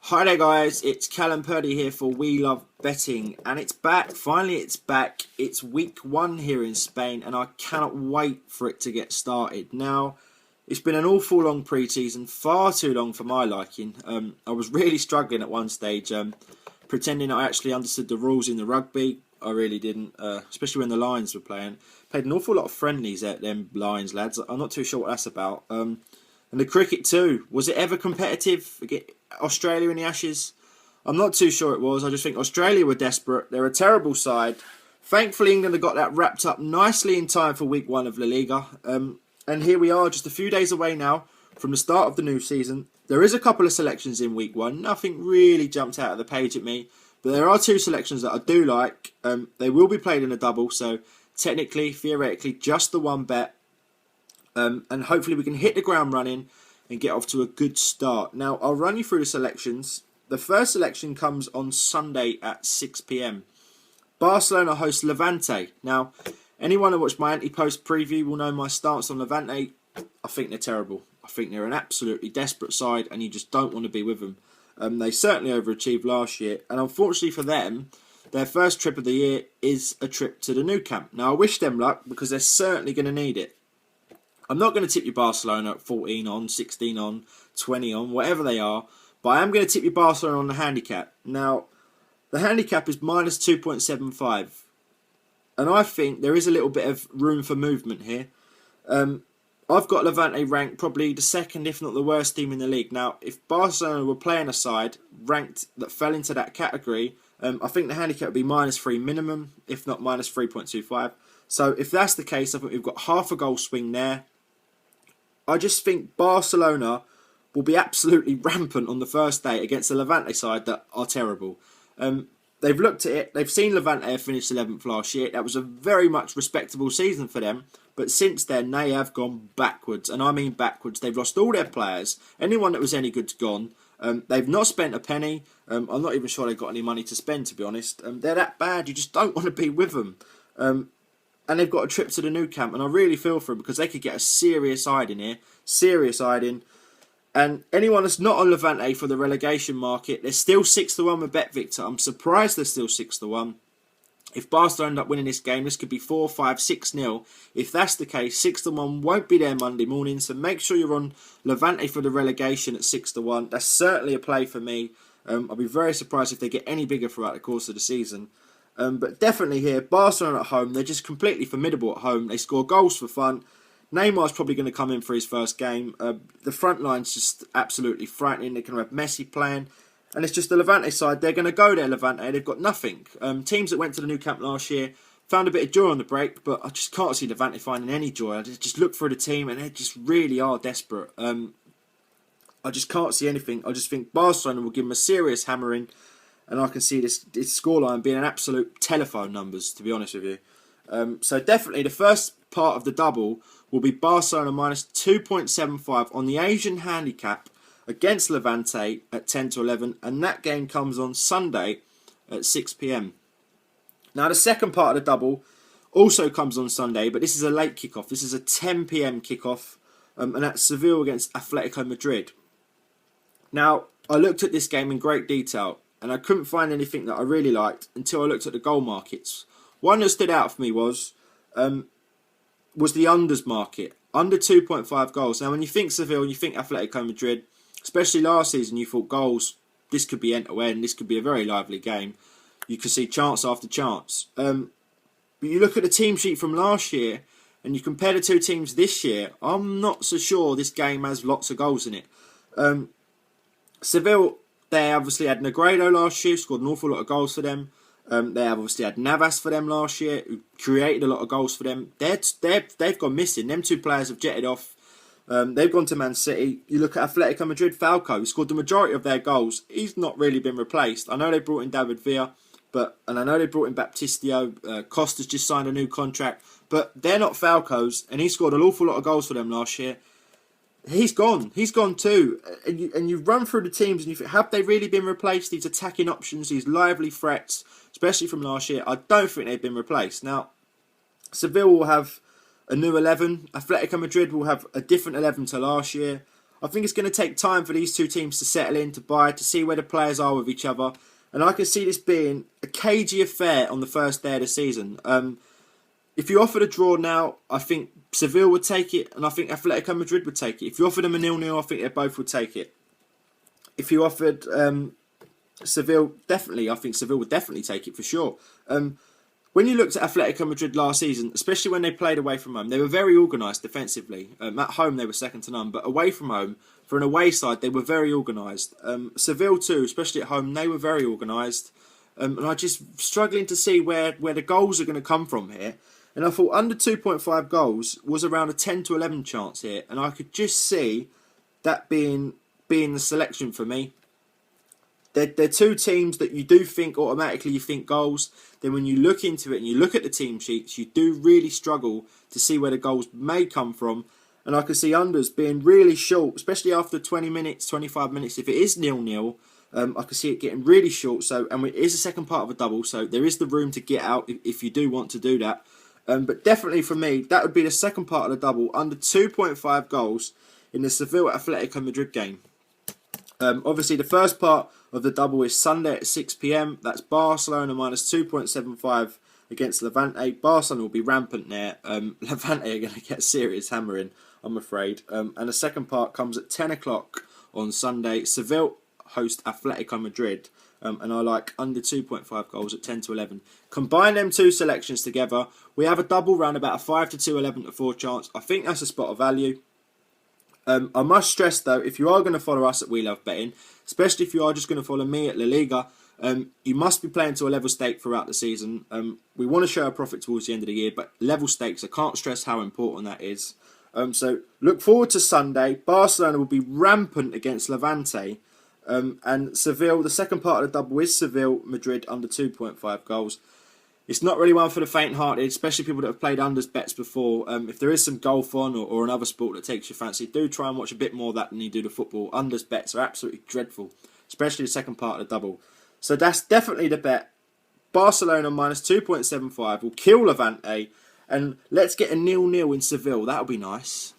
Hi there guys, it's Callum Purdy here for We Love Betting, and it's back, finally it's back. It's week 1 here in Spain and I cannot wait for it to get started. Now, it's been an awful long pre-season, far too long for my liking. I was really struggling at one stage, pretending I actually understood the rules in the rugby. I really didn't, especially when the Lions were playing. Played an awful lot of friendlies at them Lions lads. I'm not too sure what that's about. And the cricket too. Was it ever competitive? Australia in the Ashes? I'm not too sure it was. I just think Australia were desperate. They're a terrible side. Thankfully, England have got that wrapped up nicely in time for week 1 of La Liga. And here we are, just a few days away now from the start of the new season. There is a couple of selections in week 1. Nothing really jumped out of the page at me. But there are 2 selections that I do like. They will be played in a double. So technically, theoretically, just the one bet. And hopefully we can hit the ground running and get off to a good start. Now, I'll run you through the selections. The first selection comes on Sunday at 6 p.m. Barcelona host Levante. Now, anyone who watched my anti-post preview will know my stance on Levante. I think they're terrible. I think they're an absolutely desperate side and you just don't want to be with them. They certainly overachieved last year. And unfortunately for them, their first trip of the year is a trip to the Nou Camp. Now, I wish them luck because they're certainly going to need it. I'm not going to tip you Barcelona at 14 on, 16 on, 20 on, whatever they are. But I am going to tip you Barcelona on the handicap. Now, the handicap is minus 2.75. And I think there is a little bit of room for movement here. I've got Levante ranked probably the second, if not the worst team in the league. Now, if Barcelona were playing a side ranked that fell into that category, I think the handicap would be minus 3 minimum, if not minus 3.25. So if that's the case, I think we've got half a goal swing there. I just think Barcelona will be absolutely rampant on the first day against the Levante side that are terrible. They've looked at it. They've seen Levante finish 11th last year. That was a very much respectable season for them. But since then, they have gone backwards. And I mean backwards. They've lost all their players. Anyone that was any good's gone. They've not spent a penny. I'm not even sure they've got any money to spend, to be honest. They're that bad. You just don't want to be with them. And they've got a trip to the Nou Camp, and I really feel for them because they could get a serious hiding here. Serious hiding. And anyone that's not on Levante for the relegation market, they're still 6-1 with Bet Victor. I'm surprised they're still 6-1. If Barcelona end up winning this game, this could be 4, 5, 6-0. If that's the case, 6-1 won't be there Monday morning. So make sure you're on Levante for the relegation at 6-1. That's certainly a play for me. I'll be very surprised if they get any bigger throughout the course of the season. But definitely here, Barcelona at home, they're just completely formidable at home. They score goals for fun. Neymar's probably going to come in for his first game. The front line's just absolutely frightening. They're going to have Messi playing. And it's just the Levante side. They're going to go there, Levante. They've got nothing. Teams that went to the Nou Camp last year found a bit of joy on the break, but I just can't see Levante finding any joy. I just look through the team and they just really are desperate. I just can't see anything. I just think Barcelona will give them a serious hammering. And I can see this scoreline being an absolute telephone numbers, to be honest with you. So definitely the first part of the double will be Barcelona minus 2.75 on the Asian handicap against Levante at 10 to 11. And that game comes on Sunday at 6 p.m. Now the second part of the double also comes on Sunday, but this is a late kickoff. This is a 10 p.m. kickoff. And that's Seville against Atletico Madrid. Now, I looked at this game in great detail. And I couldn't find anything that I really liked until I looked at the goal markets. One that stood out for me was the unders market. Under 2.5 goals. Now, when you think Seville and you think Atletico Madrid, especially last season, you thought goals, this could be end-to-end. This could be a very lively game. You could see chance after chance. But you look at the team sheet from last year and you compare the 2 teams this year, I'm not so sure this game has lots of goals in it. Seville... They obviously had Negredo last year, scored an awful lot of goals for them. They obviously had Navas for them last year, who created a lot of goals for them. They've gone missing. Them 2 players have jetted off. They've gone to Man City. You look at Atletico Madrid, Falcao, who scored the majority of their goals. He's not really been replaced. I know they brought in David Villa, and I know they brought in Baptistio. Costa's just signed a new contract, but they're not Falcao's, and he scored an awful lot of goals for them last year. He's gone. He's gone too. And you run through the teams and you think, have they really been replaced? These attacking options, these lively threats, especially from last year, I don't think they've been replaced. Now, Seville will have a new 11. Atletico Madrid will have a different 11 to last year. I think it's going to take time for these two teams to settle in, to buy, to see where the players are with each other. And I can see this being a cagey affair on the first day of the season. If you offered a draw now, I think Seville would take it, and I think Atletico Madrid would take it. If you offered them a 0-0, I think they both would take it. If you offered Seville, definitely, I think Seville would definitely take it for sure. When you looked at Atletico Madrid last season, especially when they played away from home, they were very organised defensively. At home, they were second to none, but away from home, for an away side, they were very organised. Seville too, especially at home, they were very organised. And I'm just struggling to see where the goals are going to come from here. And I thought under 2.5 goals was around a 10 to 11 chance here. And I could just see that being the selection for me. They're two teams that you do think automatically you think goals. Then when you look into it and you look at the team sheets, you do really struggle to see where the goals may come from. And I can see unders being really short, especially after 20 minutes, 25 minutes. If it is 0-0, I can see it getting really short. And it is the second part of a double, so there is the room to get out if you do want to do that. But definitely for me, that would be the second part of the double, under 2.5 goals in the Seville Atletico Madrid game. Obviously, the first part of the double is Sunday at 6 p.m. That's Barcelona minus 2.75 against Levante. Barcelona will be rampant there. Levante are going to get a serious hammering, I'm afraid. And the second part comes at 10 o'clock on Sunday. Seville host Atletico Madrid. And I like under 2.5 goals at 10 to 11. Combine them two selections together, we have a double round about a 5 to 2, 11 to 4 chance. I think that's a spot of value. I must stress though, if you are going to follow us at We Love Betting, especially if you are just going to follow me at La Liga, you must be playing to a level stake throughout the season. We want to show a profit towards the end of the year, but level stakes, I can't stress how important that is. So look forward to Sunday. Barcelona will be rampant against Levante. And Seville, the second part of the double is Seville, Madrid under 2.5 goals. It's not really one for the faint-hearted, especially people that have played unders bets before. If there is some golf on or another sport that takes your fancy, do try and watch a bit more of that than you do the football. Unders bets are absolutely dreadful, especially the second part of the double. So that's definitely the bet. Barcelona minus 2.75 will kill Levante. And let's get a 0-0 in Seville. That'll be nice.